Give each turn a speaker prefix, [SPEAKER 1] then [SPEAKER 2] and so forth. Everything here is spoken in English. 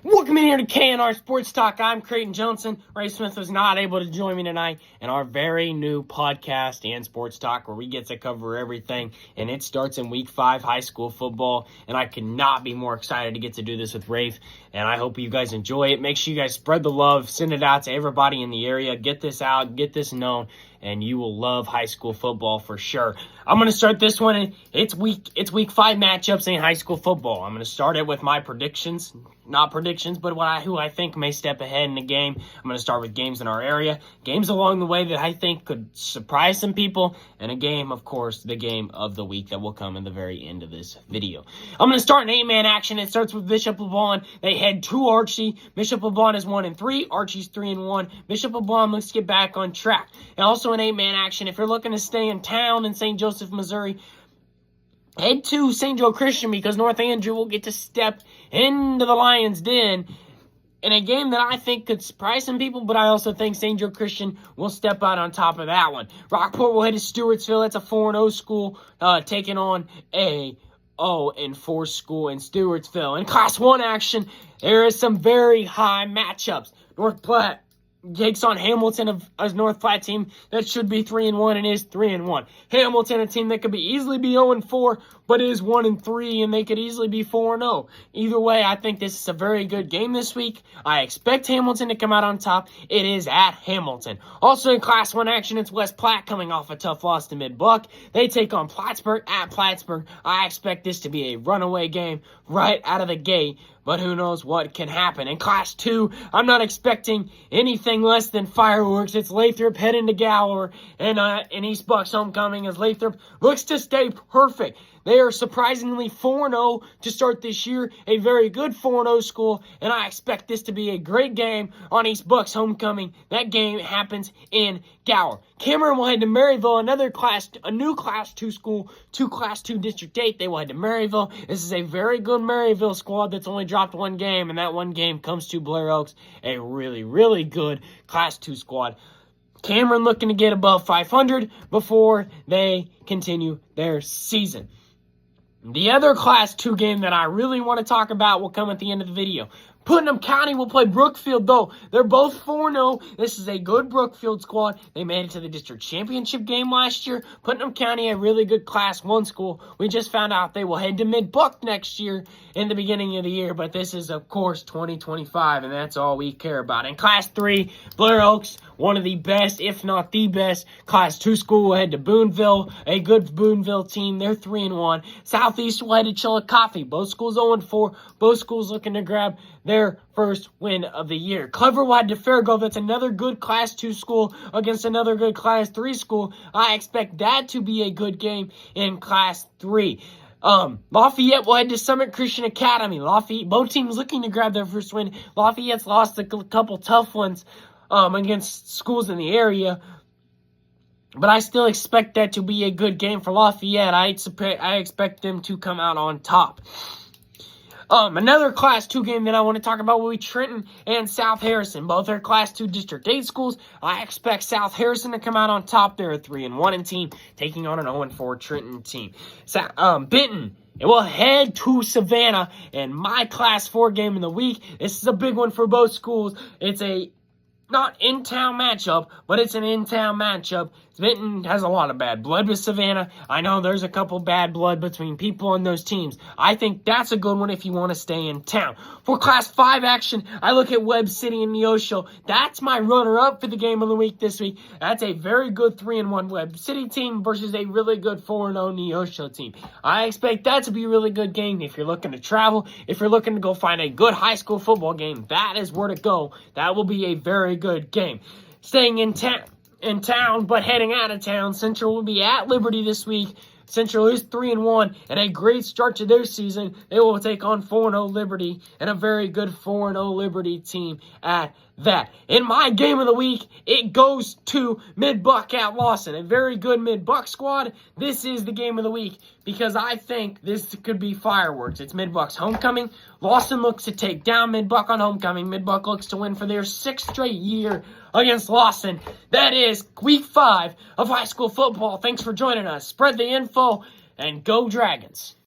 [SPEAKER 1] Welcome in here to KNR Sports Talk. I'm Kreightyn Johnson. Ray Smith was not able to join me tonight in our very new podcast and sports talk where we get to cover everything. And it starts in week 5 high school football. And I could not be more excited to get to do this with Rafe. And I hope you guys enjoy it. Make sure you guys spread the love. Send it out to everybody in the area. Get this out. Get this known. And you will love high school football for sure. I'm going to start this one. It's week 5 matchups in high school football. I'm going to start it with my predictions. Not predictions, but who I think may step ahead in the game. I'm going to start with games in our area. Games along the way that I think could surprise some people. And a game, of course, the game of the week that will come in the very end of this video. I'm going to start an 8-man action. It starts with Bishop LeBron. They head to Archie. Bishop LeBron is 1-3. Archie's 3-1. Bishop LeBron looks to get back on track. And also an 8-man action. If you're looking to stay in town in St. Joseph, Missouri, head to St. Joe Christian because North Andrew will get to step into the Lions' den in a game that I think could surprise some people, but I also think St. Joe Christian will step out on top of that one. Rockport will head to Stewartsville. That's a 4-0 school taking on a 0-4 school in Stewartsville. In Class 1 action, there is some very high matchups. North Platte takes on Hamilton of a North Platte team that should be 3-1 and is 3-1. Hamilton, a team that could easily be 0-4, but is 1-3, and they could easily be 4-0. Either way, I think this is a very good game this week. I expect Hamilton to come out on top. It is at Hamilton. Also in Class 1 action, it's West Platte coming off a tough loss to Mid-Buck. They take on Plattsburgh at Plattsburgh. I expect this to be a runaway game right out of the gate, but who knows what can happen. In Class 2, I'm not expecting anything less than fireworks. It's Lathrop heading to Gower, and East Buck's homecoming as Lathrop looks to stay perfect. They are surprisingly 4-0 to start this year, a very good 4-0 school, and I expect this to be a great game on East Buck's homecoming. That game happens in Gower. Cameron will head to Maryville, a new Class 2 school, to Class 2 District 8. They will head to Maryville. This is a very good Maryville squad that's only dropped one game, and that one game comes to Blair Oaks, a really, really good Class 2 squad. Cameron looking to get above 500 before they continue their season. The other Class 2 game that I really want to talk about will come at the end of the video. Putnam County will play Brookfield, though. They're both 4-0. This is a good Brookfield squad. They made it to the district championship game last year. Putnam County, a really good Class 1 school. We just found out they will head to Mid-Buck next year in the beginning of the year, but this is, of course, 2025, and that's all we care about. In Class 3, Blair Oaks, one of the best, if not the best, Class 2 school will head to Boonville, a good Boonville team. They're 3-1. Southeast will head to Chillicothe. Both schools 0-4. Both schools looking to grab their first win of the year. Clever will head to Fairgrove. That's another good Class 2 school against another good Class 3 school. I expect that to be a good game in Class 3. Lafayette will head to Summit Christian Academy. Both teams looking to grab their first win. Lafayette's lost a couple tough ones against schools in the area, but I still expect that to be a good game for Lafayette. I expect them to come out on top. Another Class 2 game that I want to talk about will be Trenton and South Harrison. Both are Class 2 District 8 schools. I expect South Harrison to come out on top. They're a 3-1 team, taking on an 0-4 Trenton team. Benton, it will head to Savannah in my Class 4 game of the week. This is a big one for both schools. It's a not in-town matchup, but it's an in-town matchup. Benton has a lot of bad blood with Savannah. I know there's a couple bad blood between people on those teams. I think that's a good one if you want to stay in town. For Class 5 action, I look at Webb City and Neosho. That's my runner-up for the game of the week this week. That's a very good 3-1 Webb City team versus a really good 4-0 Neosho team. I expect that to be a really good game if you're looking to travel. If you're looking to go find a good high school football game, that is where to go. That will be a very good game. Staying in town, but heading out of town, Central will be at Liberty this week. Central is 3-1 and a great start to their season. They will take on 4-0 Liberty and a very good 4-0 Liberty team at that. In my game of the week, it goes to Mid-Buck at Lawson, a very good Mid-Buck squad. This is the game of the week because I think this could be fireworks. It's Mid-Buck's homecoming. Lawson looks to take down Mid-Buck on homecoming. Mid-Buck looks to win for their 6th straight year against Lawson. That is week 5 of high school football. Thanks for joining us. Spread the info and go Dragons.